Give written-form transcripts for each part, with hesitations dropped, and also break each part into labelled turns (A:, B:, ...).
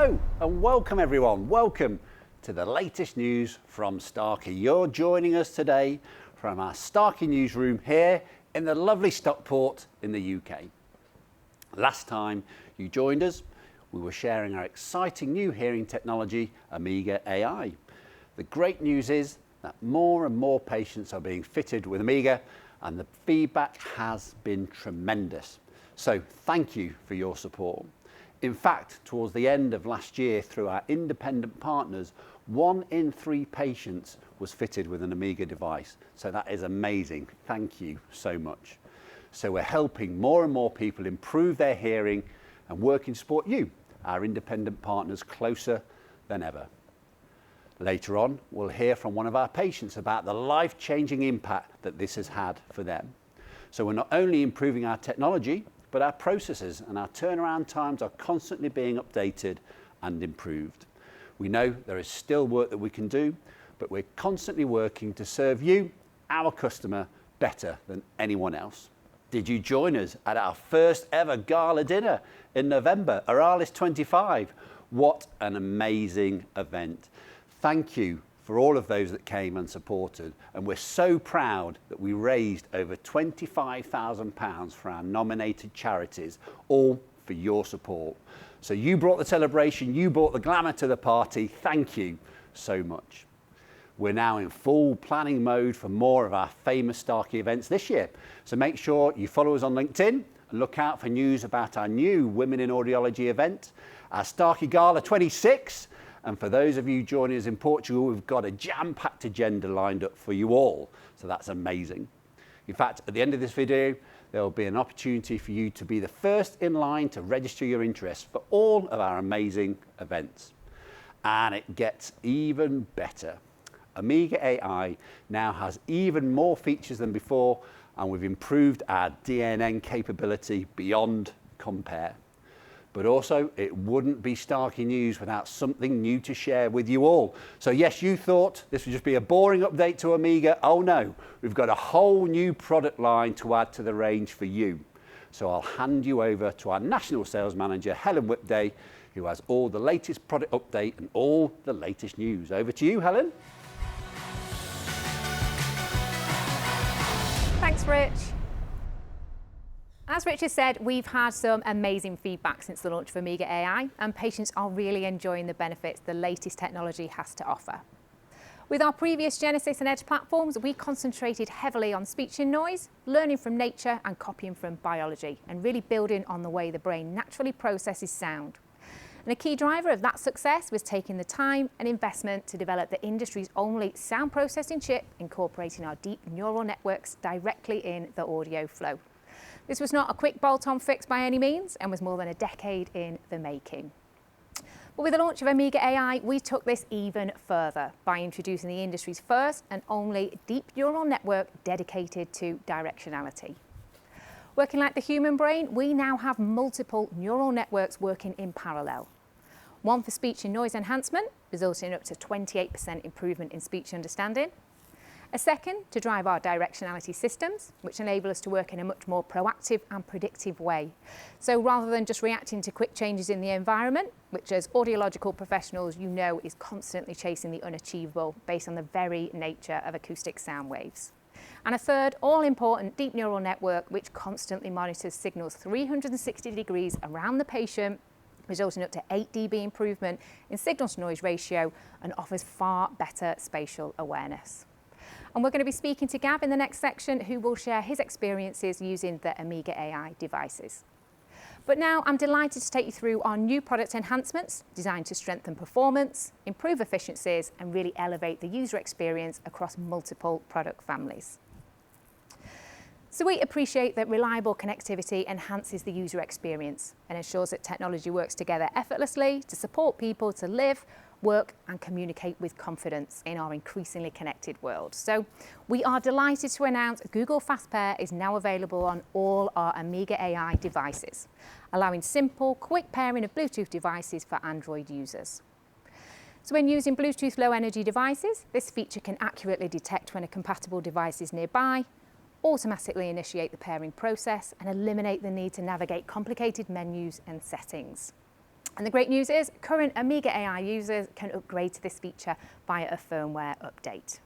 A: Hello and welcome everyone. Welcome to the latest news from Starkey. You're joining us today from our Starkey newsroom here in the lovely Stockport in the UK. Last time you joined us, we were sharing our exciting new hearing technology, Amiga AI. The great news is that more and more patients are being fitted with Amiga and the feedback has been tremendous. So thank you for your support. In fact, towards the end of last year, through our independent partners, 1 in 3 patients was fitted with an Amiga device. So that is amazing. Thank you so much. So we're helping more and more people improve their hearing and working to support you, our independent partners, closer than ever. Later on, we'll hear from one of our patients about the life-changing impact that this has had for them. So we're not only improving our technology, but our processes and our turnaround times are constantly being updated and improved. We know there is still work that we can do, but we're constantly working to serve you, our customer, better than anyone else. Did you join us at our first ever gala dinner in November, Aralis 25? What an amazing event. Thank you for all of those that came and supported, and we're so proud that we raised over £25,000 for our nominated charities, all for your support. So you brought the celebration, you brought the glamour to the party. Thank you so much. We're now in full planning mode for more of our famous Starkey events this year. So make sure you follow us on LinkedIn and look out for news about our new Women in Audiology event, our Starkey Gala 26, and for those of you joining us in Portugal, we've got a jam-packed agenda lined up for you all. So that's amazing. In fact, at the end of this video, there will be an opportunity for you to be the first in line to register your interest for all of our amazing events. And it gets even better. Amiga AI now has even more features than before, and we've improved our DNN capability beyond compare. But also, it wouldn't be Starkey News without something new to share with you all. So yes, you thought this would just be a boring update to Amiga. Oh no, we've got a whole new product line to add to the range for you. So I'll hand you over to our National Sales Manager, Helen Whipday, who has all the latest product update and all the latest news. Over to you, Helen.
B: Thanks, Rich. As Richard said, we've had some amazing feedback since the launch of Amiga AI, and patients are really enjoying the benefits the latest technology has to offer. With our previous Genesis and Edge platforms, we concentrated heavily on speech and noise, learning from nature and copying from biology, and really building on the way the brain naturally processes sound. And a key driver of that success was taking the time and investment to develop the industry's only sound processing chip, incorporating our deep neural networks directly in the audio flow. This was not a quick bolt-on fix by any means and was more than a decade in the making. But with the launch of Amiga AI, we took this even further by introducing the industry's first and only deep neural network dedicated to directionality. Working like the human brain, we now have multiple neural networks working in parallel. One for speech and noise enhancement, resulting in up to 28% improvement in speech understanding. A second to drive our directionality systems, which enable us to work in a much more proactive and predictive way. So rather than just reacting to quick changes in the environment, which as audiological professionals you know is constantly chasing the unachievable based on the very nature of acoustic sound waves. And a third all-important deep neural network which constantly monitors signals 360 degrees around the patient, resulting up to 8 dB improvement in signal-to-noise ratio and offers far better spatial awareness. And we're going to be speaking to Gav in the next section, who will share his experiences using the Amiga AI devices. But now I'm delighted to take you through our new product enhancements designed to strengthen performance, improve efficiencies, and really elevate the user experience across multiple product families. So we appreciate that reliable connectivity enhances the user experience and ensures that technology works together effortlessly to support people to live, work and communicate with confidence in our increasingly connected world. So we are delighted to announce Google Fast Pair is now available on all our Amiga AI devices, allowing simple, quick pairing of Bluetooth devices for Android users. So when using Bluetooth low energy devices, this feature can accurately detect when a compatible device is nearby, automatically initiate the pairing process and eliminate the need to navigate complicated menus and settings. And the great news is current Amiga AI users can upgrade to this feature via a firmware update.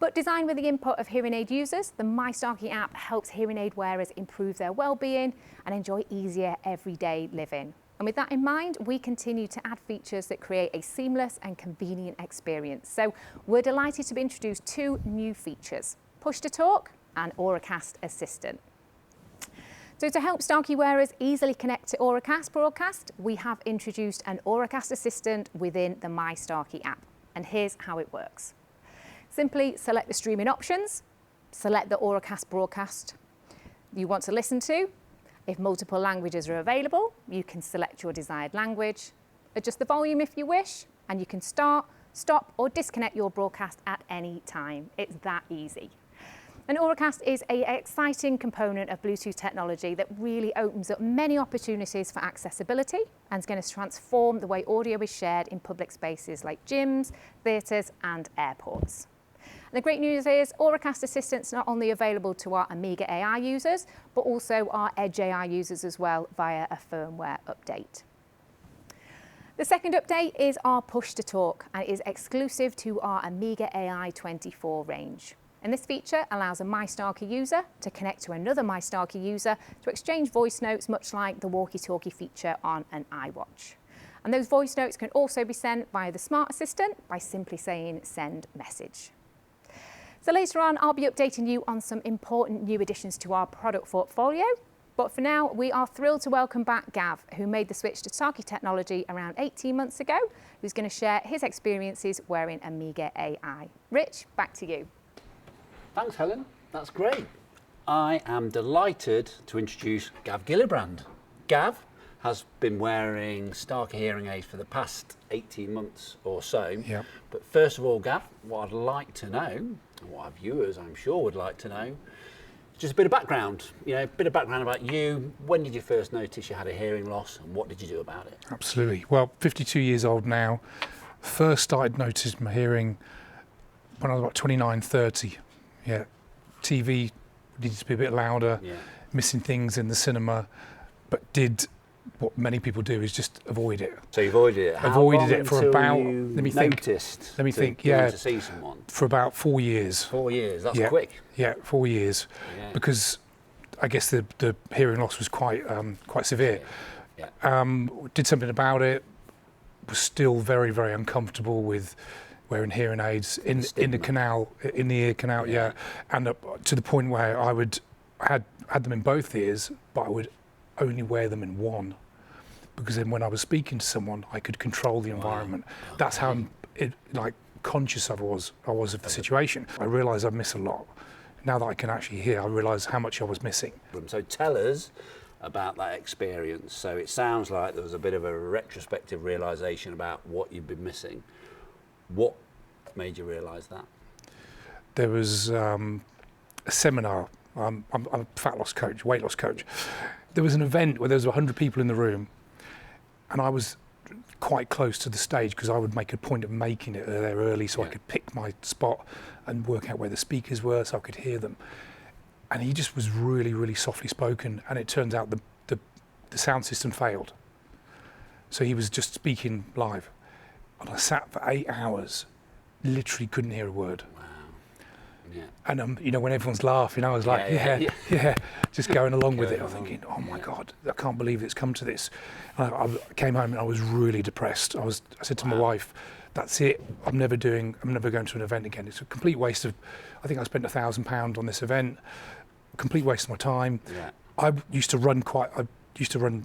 B: But designed with the input of hearing aid users, the My Starkey app helps hearing aid wearers improve their well-being and enjoy easier everyday living. And with that in mind, we continue to add features that create a seamless and convenient experience. So we're delighted to be introduced 2 new features, Push to Talk and Auracast Assistant. So to help Starkey wearers easily connect to Auracast broadcast, we have introduced an Auracast Assistant within the My Starkey app. And here's how it works. Simply select the streaming options, select the Auracast broadcast you want to listen to. If multiple languages are available, you can select your desired language, adjust the volume if you wish, and you can start, stop, or disconnect your broadcast at any time. It's that easy. And Auracast is an exciting component of Bluetooth technology that really opens up many opportunities for accessibility and is going to transform the way audio is shared in public spaces like gyms, theatres and airports. And the great news is Auracast Assistant's not only available to our Amiga AI users, but also our Edge AI users as well via a firmware update. The second update is our Push to Talk and it is exclusive to our Amiga AI 24 range. And this feature allows a My Starkey user to connect to another My Starkey user to exchange voice notes, much like the walkie-talkie feature on an iWatch. And those voice notes can also be sent via the Smart Assistant by simply saying send message. So later on, I'll be updating you on some important new additions to our product portfolio. But for now, we are thrilled to welcome back Gav, who made the switch to Starkey technology around 18 months ago, who's going to share his experiences wearing Amiga AI. Rich, back to you.
A: Thanks, Helen. That's great. I am delighted to introduce Gav Gillibrand. Gav has been wearing Starkey hearing aids for the past 18 months or so.
C: Yep.
A: But first of all, Gav, what I'd like to know, and what our viewers I'm sure would like to know, just a bit of background. A bit of background about you. When did you first notice you had a hearing loss and what did you do about it?
C: Absolutely. Well, 52 years old now. First started noticing my hearing when I was about 29, 30. Yeah. TV needed to be a bit louder, missing things in the cinema, but did what many people do is just avoid it.
A: So you avoided it?
C: Avoided it for about,
A: let me think, to see someone?
C: For about 4 years.
A: 4 years, that's quick.
C: Yeah, 4 years.
A: Yeah.
C: Because I guess the hearing loss was quite severe.
A: Yeah.
C: Did something about it, was still very, very uncomfortable with wearing hearing aids in the canal, in the ear canal, and up to the point where I had them in both ears, but I would only wear them in one, because then when I was speaking to someone, I could control the environment.
A: Okay.
C: That's how conscious I was of the situation. I realised I miss a lot. Now that I can actually hear, I realise how much I was missing.
A: So tell us about that experience. So it sounds like there was a bit of a retrospective realisation about what you've been missing. What made you realise that?
C: There was a seminar. I'm a fat loss coach, weight loss coach. There was an event where there was 100 people in the room, and I was quite close to the stage because I would make a point of making it there early so I could pick my spot and work out where the speakers were so I could hear them. And he just was really, really softly spoken, and it turns out the sound system failed. So he was just speaking live. And I sat for 8 hours, literally couldn't hear a word.
A: Wow. Yeah.
C: And when everyone's laughing, I was like, yeah, just going along with it. I'm thinking, oh my God, I can't believe it's come to this. And I came home and I was really depressed. I said to my wife, that's it. I'm never going to an event again. It's a complete waste of. I think I spent £1,000 on this event. Complete waste of my time.
A: Yeah.
C: I used to run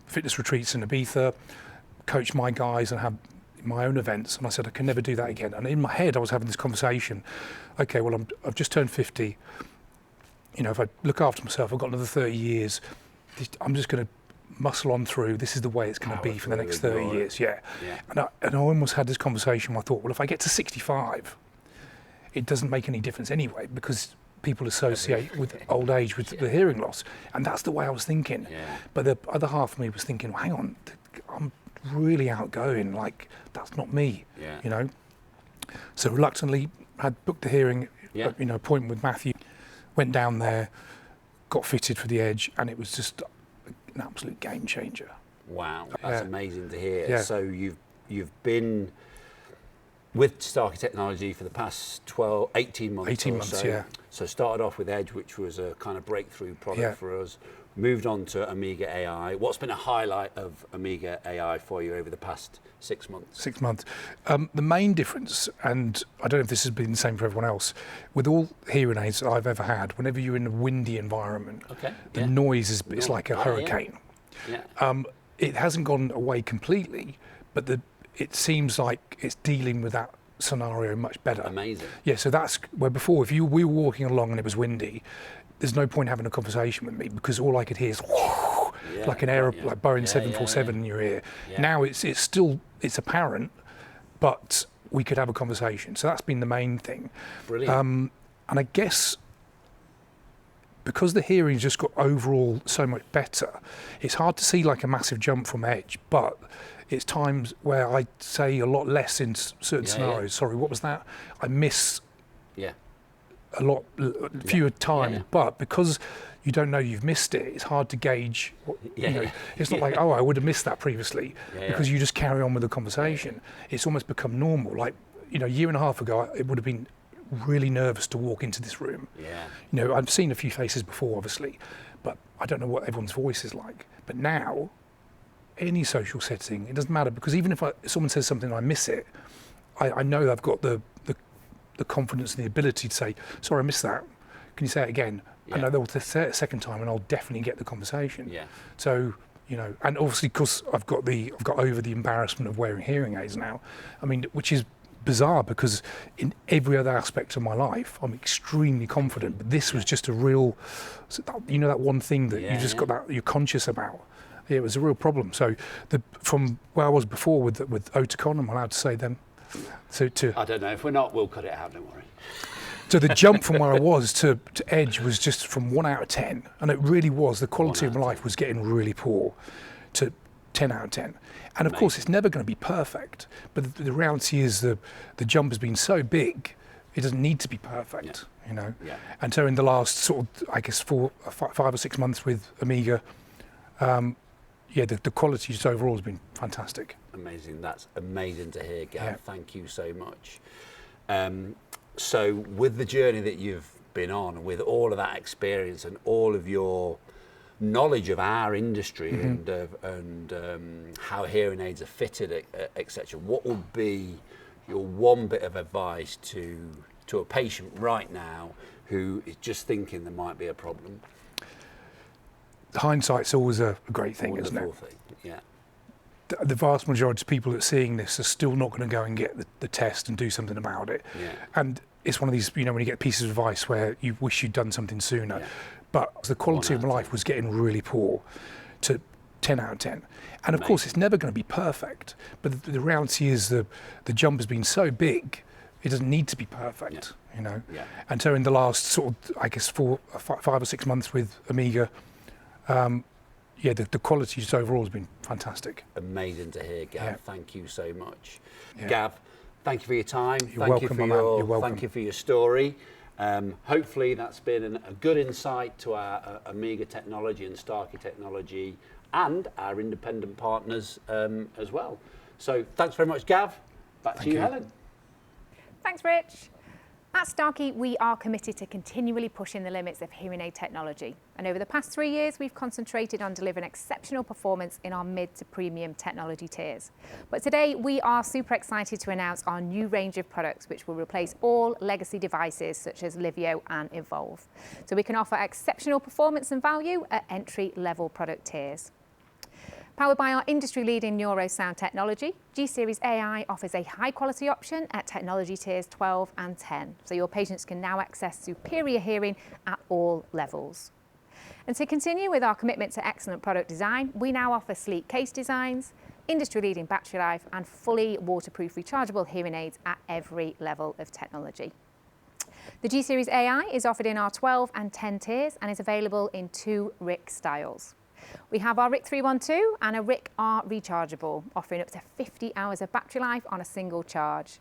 C: fitness retreats in Ibiza, coach my guys, and have my own events, and I said I can never do that again. And in my head I was having this conversation, okay, well I've just turned 50, if I look after myself, I've got another 30 years, I'm just going to muscle on through, this is the way it's going to be for the next 30 years. And I almost had this conversation where I thought, well, if I get to 65, it doesn't make any difference anyway, because people associate with old age with the hearing loss, and that's the way I was thinking. But the other half of me was thinking, well, hang on, I'm really outgoing, like that's not me, So reluctantly had booked the hearing appointment with Matthew, went down there, got fitted for the Edge, and it was just an absolute game changer.
A: Wow, that's amazing to hear.
C: Yeah.
A: So you've been with Starkey Technology for the past 18 months
C: 18
A: or
C: months,
A: so.
C: yeah.
A: So started off with Edge, which was a kind of breakthrough product for us. Moved on to Amiga AI. What's been a highlight of Amiga AI for you over the past 6 months?
C: 6 months. The main difference, and I don't know if this has been the same for everyone else, with all hearing aids that I've ever had, whenever you're in a windy environment, the noise is it's like a hurricane.
A: Yeah.
C: It hasn't gone away completely, but it seems like it's dealing with that scenario much better.
A: Amazing.
C: Yeah, so that's where before, if we were walking along and it was windy, there's no point having a conversation with me because all I could hear is like an like Boeing 747 in your ear.
A: Yeah.
C: Now it's still apparent, but we could have a conversation. So that's been the main thing.
A: Brilliant.
C: And I guess because the hearing's just got overall so much better, it's hard to see like a massive jump from Edge, but it's times where I say a lot less in certain scenarios. Sorry, what was that? I miss a lot fewer time, but because you don't know you've missed it, it's hard to gauge. It's not like, oh, I would have missed that previously, because you just carry on with the conversation. It's almost become normal. Like, a year and a half ago, it would have been really nervous to walk into this room. I've seen a few faces before, obviously, but I don't know what everyone's voice is like. But now, any social setting, it doesn't matter, because even if someone says something and I miss it, I know I've got the confidence and the ability to say, sorry, I missed that. Can you say it again? And they'll say it a second time, and I'll definitely get the conversation. So, and obviously because I've got over the embarrassment of wearing hearing aids now. I mean, which is bizarre because in every other aspect of my life, I'm extremely confident. But this was just a real, that one thing that you just got that you're conscious about. Yeah, it was a real problem. So from where I was before with Oticon, I'm allowed to say them. So
A: I don't know. If we're not, we'll cut it out, don't worry.
C: So the jump from where I was to Edge was just from 1 out of 10. And it really was. The quality of my life was getting really poor to 10 out of 10. And of course, it's never going to be perfect. But the reality is the jump has been so big, it doesn't need to be perfect, And so in the last sort of, I guess, 5 or 6 months with Amiga, the quality just overall has been fantastic.
A: Amazing. That's amazing to hear, Gav. Thank you so much. So with the journey that you've been on, with all of that experience and all of your knowledge of our industry and how hearing aids are fitted, etc., what would be your one bit of advice to a patient right now who is just thinking there might be a problem?
C: Hindsight's always a great thing, isn't it?
A: Yeah.
C: The vast majority of people that are seeing this are still not going to go and get the test and do something about it. And it's one of these, when you get pieces of advice where you wish you'd done something sooner. But the quality of my life was getting really poor to 10 out of 10. And of course, it's never going to be perfect. But the reality is the jump has been so big, it doesn't need to be perfect, And so in the last sort of, I guess, 5 or 6 months with Amiga, the quality just overall has been fantastic.
A: Amazing to hear, Gav. Thank you so much. Gav, thank you for your time.
C: You're welcome, my man. You're welcome.
A: Thank you for your story. Hopefully that's been a good insight to our Amiga technology and Starkey technology and our independent partners as well. So thanks very much, Gav. Back to you, Helen.
B: Thanks, Rich. At Starkey, we are committed to continually pushing the limits of hearing aid technology. And over the past 3 years, we've concentrated on delivering exceptional performance in our mid to premium technology tiers. But today, we are super excited to announce our new range of products, which will replace all legacy devices such as Livio and Evolve. So we can offer exceptional performance and value at entry-level product tiers. Powered by our industry-leading neurosound technology, G-Series AI offers a high-quality option at technology tiers 12 and 10, so your patients can now access superior hearing at all levels. And to continue with our commitment to excellent product design, we now offer sleek case designs, industry-leading battery life, and fully waterproof rechargeable hearing aids at every level of technology. The G-Series AI is offered in our 12 and 10 tiers and is available in 2 RIC styles. We have our RIC 312 and a RIC R rechargeable, offering up to 50 hours of battery life on a single charge.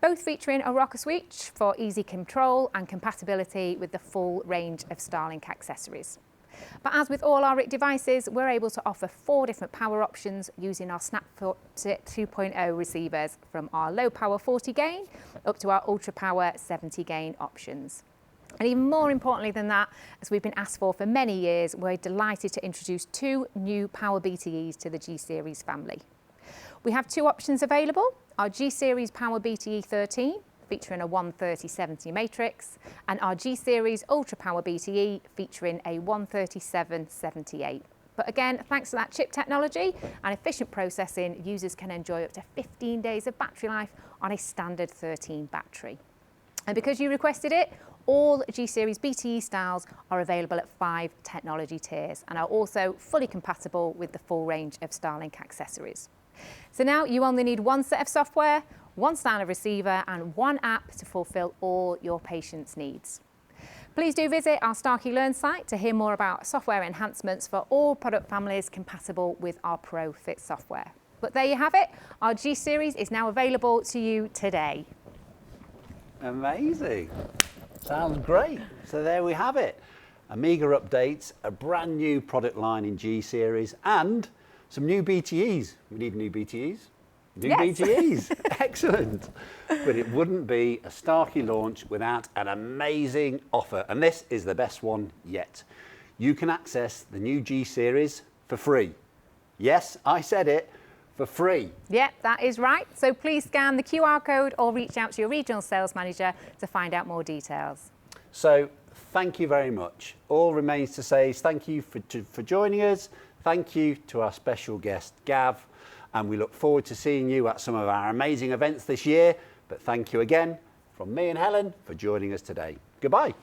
B: Both featuring a rocker switch for easy control and compatibility with the full range of Starlink accessories. But as with all our RIC devices, we're able to offer 4 different power options using our Snapshot 2.0 receivers, from our low power 40 gain up to our ultra power 70 gain options. And even more importantly than that, as we've been asked for many years, we're delighted to introduce 2 new power BTEs to the G-Series family. We have 2 options available: our G-Series Power BTE 13, featuring a 130/70 matrix, and our G-Series Ultra Power BTE featuring a 137/78. But again, thanks to that chip technology and efficient processing, users can enjoy up to 15 days of battery life on a standard 13 battery. And because you requested it, all G-Series BTE styles are available at 5 technology tiers and are also fully compatible with the full range of Starlink accessories. So now you only need 1 set of software, 1 standard receiver and 1 app to fulfill all your patients' needs. Please do visit our Starkey Learn site to hear more about software enhancements for all product families compatible with our Pro Fit software. But there you have it, our G-Series is now available to you today.
A: Amazing. Sounds great. So there we have it. Amiga updates, a brand new product line in G-Series and some new BTEs. We need new BTEs. New
B: Yes.
A: BTEs. Excellent. But it wouldn't be a Starkey launch without an amazing offer. And this is the best one yet. You can access the new G-Series for free. Yes, I said it, for free.
B: Yep, that is right. So please scan the QR code or reach out to your regional sales manager to find out more details.
A: So thank you very much. All remains to say is thank you for joining us. Thank you to our special guest, Gav. And we look forward to seeing you at some of our amazing events this year. But thank you again from me and Helen for joining us today. Goodbye.